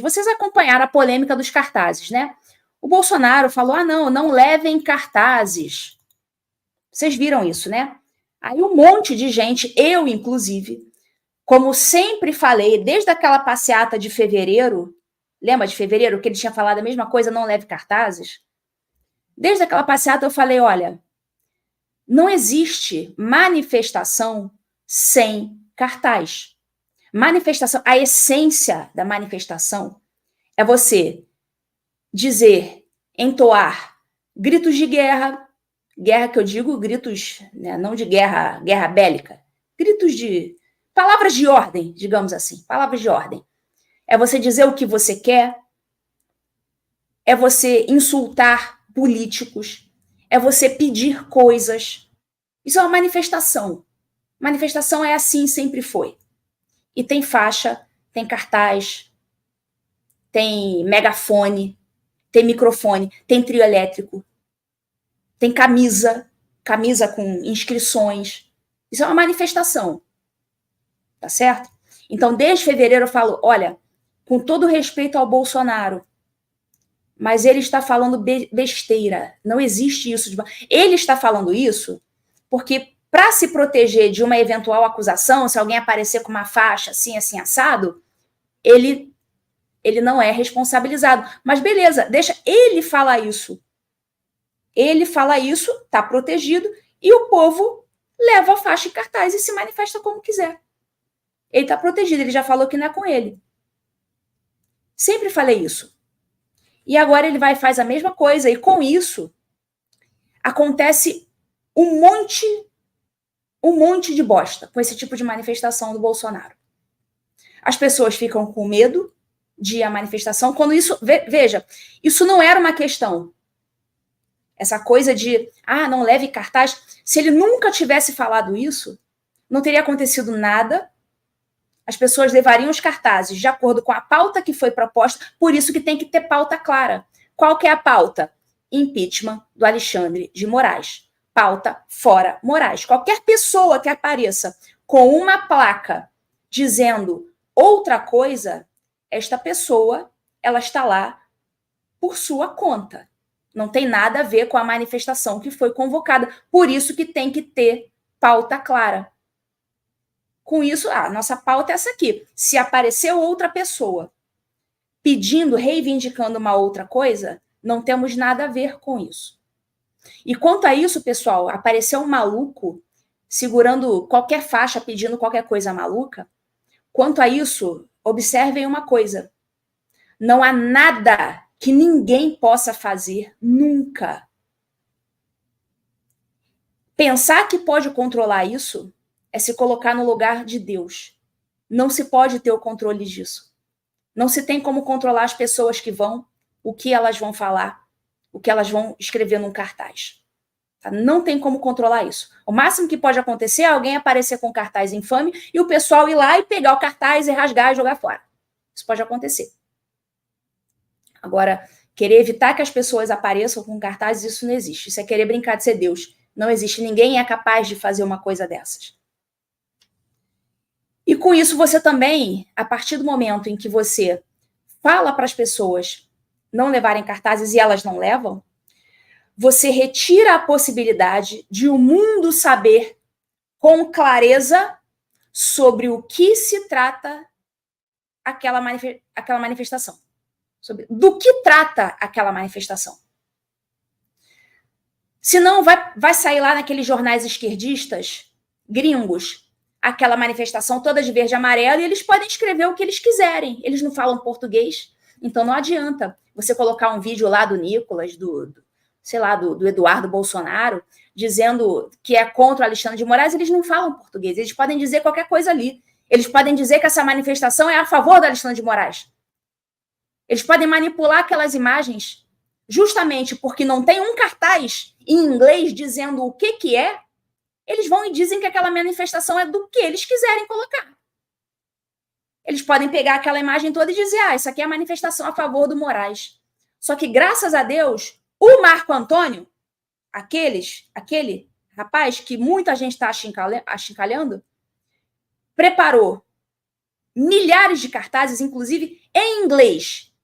Vocês acompanharam a polêmica dos cartazes, né? O Bolsonaro falou, não levem cartazes. Vocês viram isso, né? Aí um monte de gente, eu inclusive, como sempre falei, desde aquela passeata de fevereiro, lembra de fevereiro que ele tinha falado a mesma coisa, não leve cartazes? Desde aquela passeata eu falei, olha, não existe manifestação sem cartaz. Manifestação, a essência da manifestação é você dizer, entoar gritos de guerra, guerra que eu digo, gritos, né, não de guerra bélica, gritos de palavras de ordem, digamos assim, palavras de ordem. É você dizer o que você quer, é você insultar políticos, é você pedir coisas. Isso é uma manifestação. Manifestação é assim, sempre foi. E tem faixa, tem cartaz, tem megafone, tem microfone, tem trio elétrico, tem camisa com inscrições. Isso é uma manifestação. Tá certo? Então, desde fevereiro eu falo, olha, com todo respeito ao Bolsonaro, mas ele está falando besteira. Não existe isso. Ele está falando isso porque, para se proteger de uma eventual acusação, se alguém aparecer com uma faixa assim, assim, assado, ele não é responsabilizado. Mas beleza, deixa ele falar isso. Ele fala isso, está protegido, e o povo leva a faixa e cartaz e se manifesta como quiser. Ele está protegido, ele já falou que não é com ele. Sempre falei isso. E agora ele vai e faz a mesma coisa, e com isso acontece um monte de bosta com esse tipo de manifestação do Bolsonaro. As pessoas ficam com medo de ir à manifestação, quando isso, veja, isso não era uma questão. Essa coisa de, não leve cartaz, se ele nunca tivesse falado isso, não teria acontecido nada, as pessoas levariam os cartazes de acordo com a pauta que foi proposta, por isso que tem que ter pauta clara. Qual que é a pauta? Impeachment do Alexandre de Moraes. Pauta fora Moraes. Qualquer pessoa que apareça com uma placa dizendo outra coisa, esta pessoa, ela está lá por sua conta. Não tem nada a ver com a manifestação que foi convocada. Por isso que tem que ter pauta clara. Com isso, nossa pauta é essa aqui. Se apareceu outra pessoa pedindo, reivindicando uma outra coisa, não temos nada a ver com isso. E quanto a isso, pessoal, apareceu um maluco segurando qualquer faixa, pedindo qualquer coisa maluca. Quanto a isso, observem uma coisa. Não há nada que ninguém possa fazer nunca. Pensar que pode controlar isso é se colocar no lugar de Deus. Não se pode ter o controle disso. Não se tem como controlar as pessoas que vão, o que elas vão falar, o que elas vão escrever num cartaz. Tá? Não tem como controlar isso. O máximo que pode acontecer é alguém aparecer com um cartaz infame e o pessoal ir lá e pegar o cartaz e rasgar e jogar fora. Isso pode acontecer. Agora, querer evitar que as pessoas apareçam com cartazes, isso não existe. Isso é querer brincar de ser Deus. Não existe. Ninguém é capaz de fazer uma coisa dessas. E com isso você também, a partir do momento em que você fala para as pessoas não levarem cartazes e elas não levam, você retira a possibilidade de o mundo saber com clareza sobre o que se trata aquela manifestação. Do que trata aquela manifestação. Senão vai sair lá naqueles jornais esquerdistas, gringos, aquela manifestação toda de verde e amarelo, e eles podem escrever o que eles quiserem. Eles não falam português, então não adianta você colocar um vídeo lá do Nicolas, do Eduardo Bolsonaro, dizendo que é contra o Alexandre de Moraes. Eles não falam português, eles podem dizer qualquer coisa ali. Eles podem dizer que essa manifestação é a favor do Alexandre de Moraes. Eles podem manipular aquelas imagens justamente porque não tem um cartaz em inglês dizendo o que é. Eles vão e dizem que aquela manifestação é do que eles quiserem colocar. Eles podem pegar aquela imagem toda e dizer, isso aqui é a manifestação a favor do Moraes. Só que, graças a Deus, o Marco Antônio, aquele rapaz que muita gente está achincalhando, preparou milhares de cartazes, inclusive em inglês,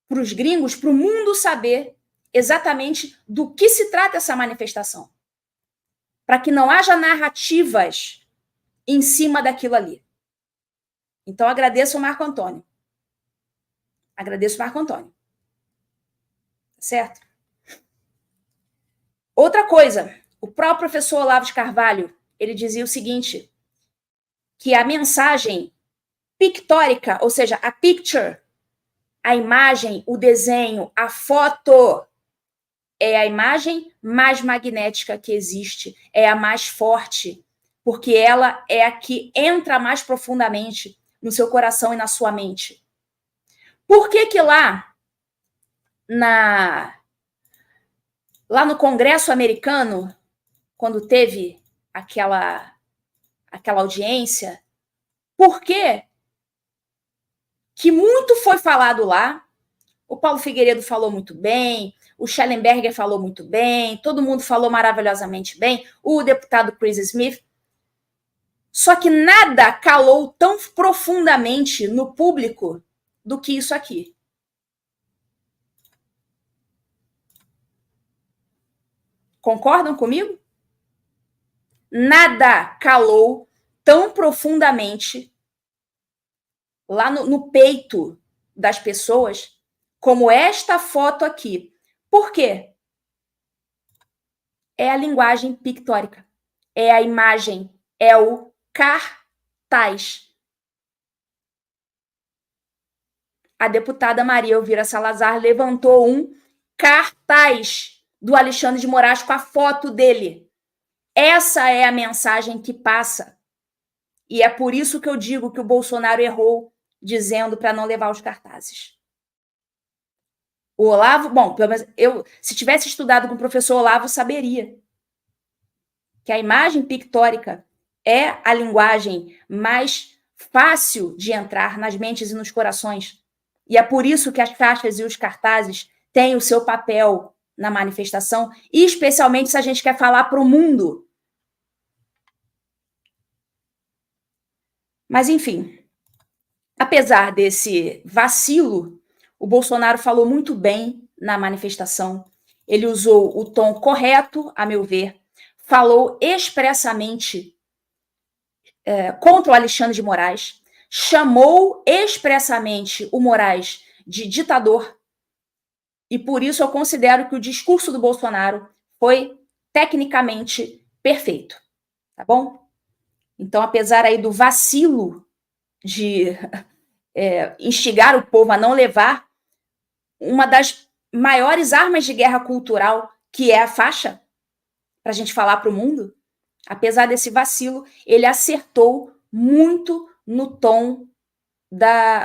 para os gringos, para o mundo saber exatamente do que se trata essa manifestação. Para que não haja narrativas em cima daquilo ali. Então, agradeço ao Marco Antônio. Agradeço o Marco Antônio. Certo? Outra coisa, o próprio professor Olavo de Carvalho, ele dizia o seguinte, que a mensagem pictórica, ou seja, a picture, a imagem, o desenho, a foto, é a imagem mais magnética que existe, é a mais forte, porque ela é a que entra mais profundamente no seu coração e na sua mente. Por que que lá no Congresso americano, quando teve aquela audiência, por que muito foi falado lá? O Paulo Figueiredo falou muito bem, o Schellenberger falou muito bem, todo mundo falou maravilhosamente bem, o deputado Chris Smith. Só que nada calou tão profundamente no público do que isso aqui. Concordam comigo? Nada calou tão profundamente lá no peito das pessoas como esta foto aqui. Por quê? É a linguagem pictórica, é a imagem, é o cartaz. A deputada Maria Elvira Salazar levantou um cartaz do Alexandre de Moraes com a foto dele. Essa é a mensagem que passa. E é por isso que eu digo que o Bolsonaro errou dizendo para não levar os cartazes. O Olavo, bom, pelo menos se tivesse estudado com o professor Olavo, saberia que a imagem pictórica é a linguagem mais fácil de entrar nas mentes e nos corações. E é por isso que as caixas e os cartazes têm o seu papel na manifestação, e especialmente se a gente quer falar para o mundo. Mas, enfim, apesar desse vacilo, o Bolsonaro falou muito bem na manifestação. Ele usou o tom correto, a meu ver, falou expressamente contra o Alexandre de Moraes, chamou expressamente o Moraes de ditador, e por isso eu considero que o discurso do Bolsonaro foi tecnicamente perfeito, tá bom? Então, apesar aí do vacilo de instigar o povo a não levar uma das maiores armas de guerra cultural, que é a faixa, para a gente falar para o mundo, apesar desse vacilo, ele acertou muito no tom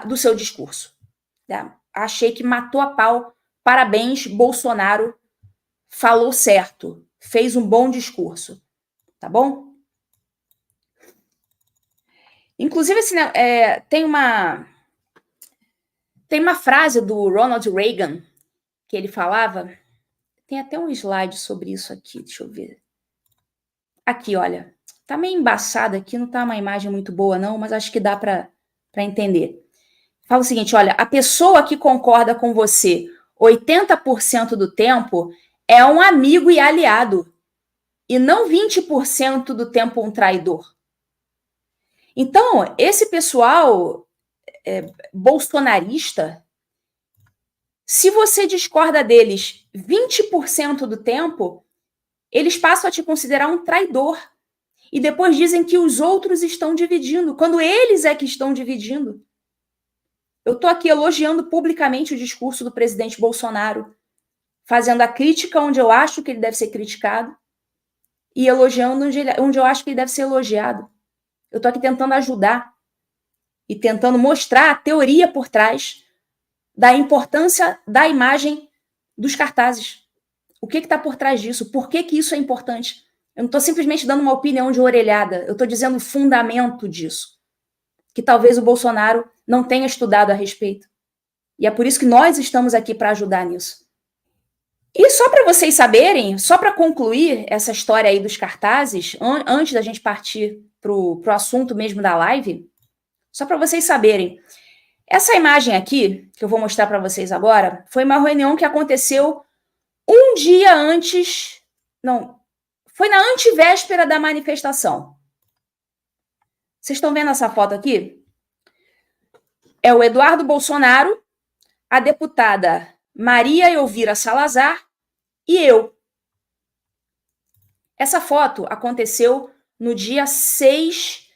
do seu discurso. Tá? Achei que matou a pau. Parabéns, Bolsonaro, falou certo, fez um bom discurso, tá bom? Inclusive, assim, tem uma frase do Ronald Reagan que ele falava, tem até um slide sobre isso aqui, deixa eu ver. Aqui, olha, tá meio embaçado aqui, não tá uma imagem muito boa não, mas acho que dá para entender. Fala o seguinte, olha, a pessoa que concorda com você 80% do tempo é um amigo e aliado, e não 20% do tempo um traidor. Então, esse pessoal bolsonarista, se você discorda deles 20% do tempo, eles passam a te considerar um traidor. E depois dizem que os outros estão dividindo, quando eles é que estão dividindo. Eu estou aqui elogiando publicamente o discurso do presidente Bolsonaro, fazendo a crítica onde eu acho que ele deve ser criticado e elogiando onde eu acho que ele deve ser elogiado. Eu estou aqui tentando ajudar e tentando mostrar a teoria por trás da importância da imagem dos cartazes. O que está por trás disso? Por que isso é importante? Eu não estou simplesmente dando uma opinião de orelhada, eu estou dizendo o fundamento disso, que talvez o Bolsonaro não tenha estudado a respeito. E é por isso que nós estamos aqui para ajudar nisso. E só para vocês saberem, só para concluir essa história aí dos cartazes, antes da gente partir para o assunto mesmo da live, Só para vocês saberem. Essa imagem aqui, que eu vou mostrar para vocês agora, foi uma reunião que aconteceu um dia antes... Não, foi na antevéspera da manifestação. Vocês estão vendo essa foto aqui? É o Eduardo Bolsonaro, a deputada Maria Elvira Salazar e eu. Essa foto aconteceu no dia 6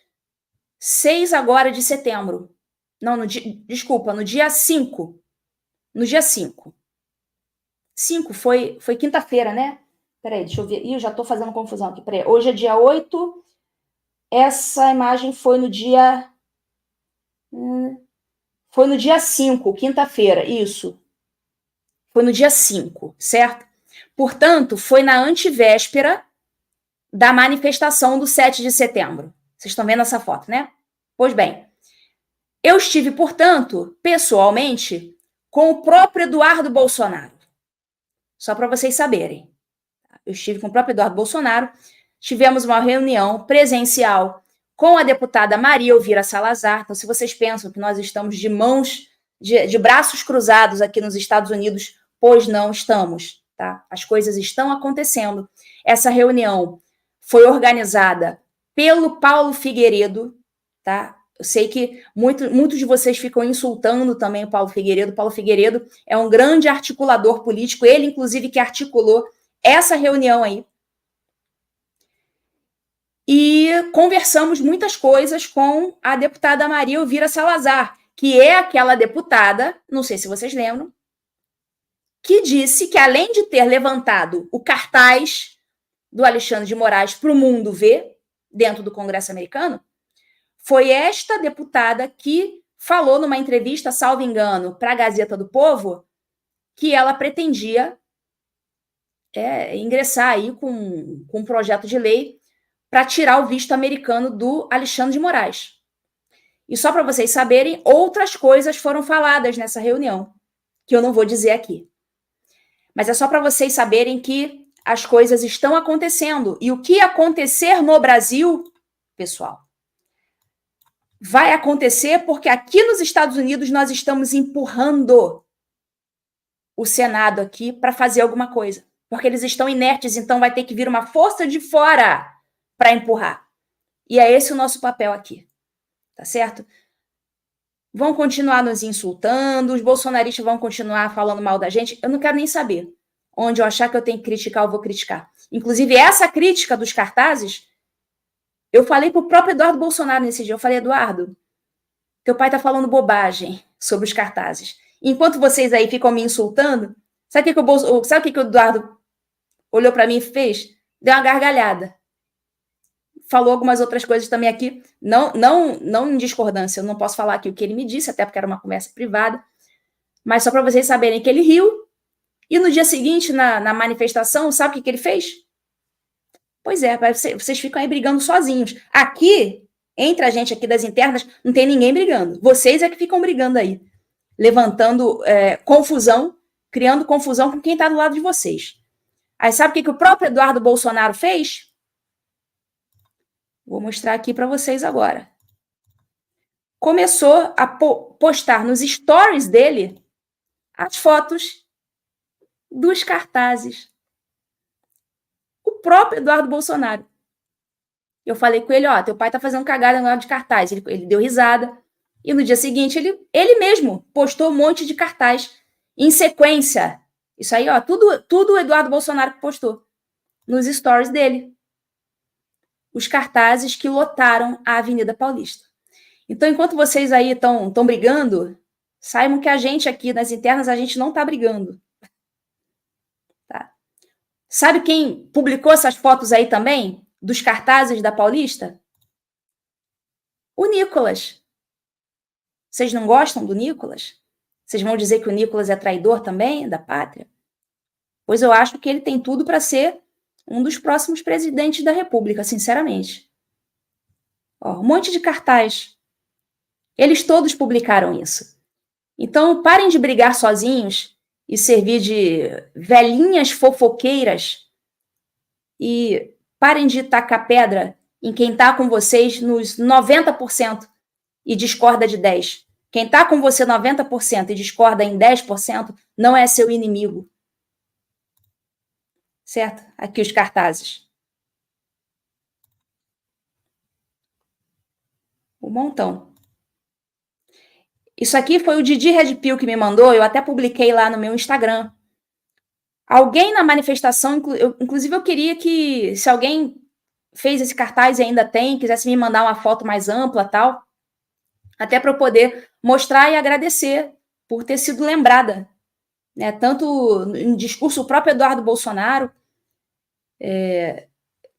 agora de setembro. Não, desculpa, no dia 5. No dia 5. 5 foi quinta-feira, né? Peraí, deixa eu ver. Ih, eu já tô fazendo confusão aqui. Peraí. Hoje é dia 8. Essa imagem foi no dia... Foi no dia 5, quinta-feira, isso. Foi no dia 5, certo? Portanto, foi na antevéspera da manifestação do 7 de setembro. Vocês estão vendo essa foto, né? Pois bem, eu estive, portanto, pessoalmente, com o próprio Eduardo Bolsonaro. Só para vocês saberem. Eu estive com o próprio Eduardo Bolsonaro, tivemos uma reunião presencial com a deputada Maria Elvira Salazar. Então, se vocês pensam que nós estamos de mãos, de braços cruzados aqui nos Estados Unidos, pois não estamos, tá? As coisas estão acontecendo. Essa reunião foi organizada pelo Paulo Figueiredo, tá? Eu sei que muitos de vocês ficam insultando também o Paulo Figueiredo. Paulo Figueiredo é um grande articulador político, ele, inclusive, que articulou essa reunião aí. E conversamos muitas coisas com a deputada Maria Elvira Salazar, que é aquela deputada, não sei se vocês lembram, que disse que, além de ter levantado o cartaz do Alexandre de Moraes para o mundo ver, dentro do Congresso americano, foi esta deputada que falou numa entrevista, salvo engano, para a Gazeta do Povo, que ela pretendia ingressar aí com um projeto de lei para tirar o visto americano do Alexandre de Moraes. E só para vocês saberem, outras coisas foram faladas nessa reunião, que eu não vou dizer aqui. Mas é só para vocês saberem que as coisas estão acontecendo. E o que acontecer no Brasil, pessoal, vai acontecer porque aqui nos Estados Unidos nós estamos empurrando o Senado aqui para fazer alguma coisa. Porque eles estão inertes, então vai ter que vir uma força de fora para empurrar. E é esse o nosso papel aqui. Tá certo? Vão continuar nos insultando, os bolsonaristas vão continuar falando mal da gente. Eu não quero nem saber. Onde eu achar que eu tenho que criticar, eu vou criticar. Inclusive, essa crítica dos cartazes, eu falei pro próprio Eduardo Bolsonaro nesse dia. Eu falei, Eduardo, teu pai tá falando bobagem sobre os cartazes. Enquanto vocês aí ficam me insultando, sabe o que o Eduardo olhou para mim e fez? Deu uma gargalhada. Falou algumas outras coisas também aqui, não em discordância, eu não posso falar aqui o que ele me disse, até porque era uma conversa privada, mas só para vocês saberem que ele riu, e no dia seguinte, na manifestação, sabe o que ele fez? Pois é, vocês ficam aí brigando sozinhos. Aqui, entre a gente aqui das internas, não tem ninguém brigando. Vocês é que ficam brigando aí, levantando confusão, criando confusão com quem está do lado de vocês. Aí sabe o que o próprio Eduardo Bolsonaro fez? Vou mostrar aqui para vocês agora. Começou a postar nos stories dele as fotos dos cartazes. O próprio Eduardo Bolsonaro. Eu falei com ele, teu pai tá fazendo cagada no lado de cartaz. Ele deu risada. E no dia seguinte, ele mesmo postou um monte de cartaz em sequência. Isso aí, tudo o Eduardo Bolsonaro que postou nos stories dele. Os cartazes que lotaram a Avenida Paulista. Então, enquanto vocês aí estão brigando, saibam que a gente aqui nas internas, a gente não está brigando. Tá? Sabe quem publicou essas fotos aí também, dos cartazes da Paulista? O Nicolas. Vocês não gostam do Nicolas? Vocês vão dizer que o Nicolas é traidor também da pátria? Pois eu acho que ele tem tudo para ser um dos próximos presidentes da República, sinceramente. Um monte de cartaz. Eles todos publicaram isso. Então, parem de brigar sozinhos e servir de velhinhas fofoqueiras e parem de tacar pedra em quem está com vocês nos 90% e discorda de 10%. Quem está com você 90% e discorda em 10% não é seu inimigo. Certo? Aqui os cartazes. Um montão. Isso aqui foi o Didi Red Pill que me mandou, eu até publiquei lá no meu Instagram. Alguém na manifestação, inclusive eu queria que, se alguém fez esse cartaz e ainda tem, quisesse me mandar uma foto mais ampla, tal, até para eu poder mostrar e agradecer por ter sido lembrada, né? Tanto em discurso, o próprio Eduardo Bolsonaro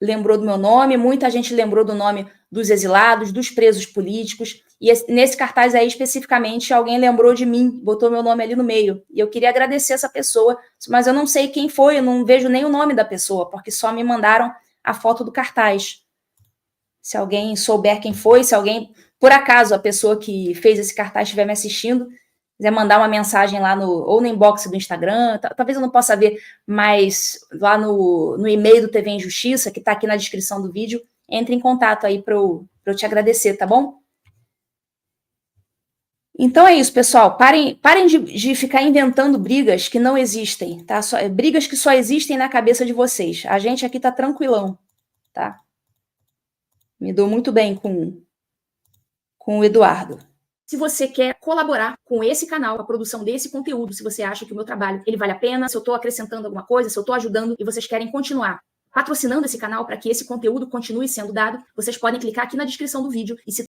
lembrou do meu nome, muita gente lembrou do nome dos exilados, dos presos políticos, e nesse cartaz aí, especificamente, alguém lembrou de mim, botou meu nome ali no meio, e eu queria agradecer essa pessoa, mas eu não sei quem foi, eu não vejo nem o nome da pessoa, porque só me mandaram a foto do cartaz. Se alguém souber quem foi, se alguém, por acaso, a pessoa que fez esse cartaz estiver me assistindo, quiser mandar uma mensagem lá ou no inbox do Instagram, talvez eu não possa ver, mas lá no e-mail do TV em Justiça, que está aqui na descrição do vídeo, entre em contato aí para eu te agradecer, tá bom? Então é isso, pessoal. Parem de ficar inventando brigas que não existem, tá? Brigas que só existem na cabeça de vocês. A gente aqui tá tranquilão, tá? Me dou muito bem com o Eduardo. Se você quer colaborar com esse canal, com a produção desse conteúdo, se você acha que o meu trabalho ele vale a pena, se eu estou acrescentando alguma coisa, se eu estou ajudando e vocês querem continuar patrocinando esse canal para que esse conteúdo continue sendo dado, vocês podem clicar aqui na descrição do vídeo e se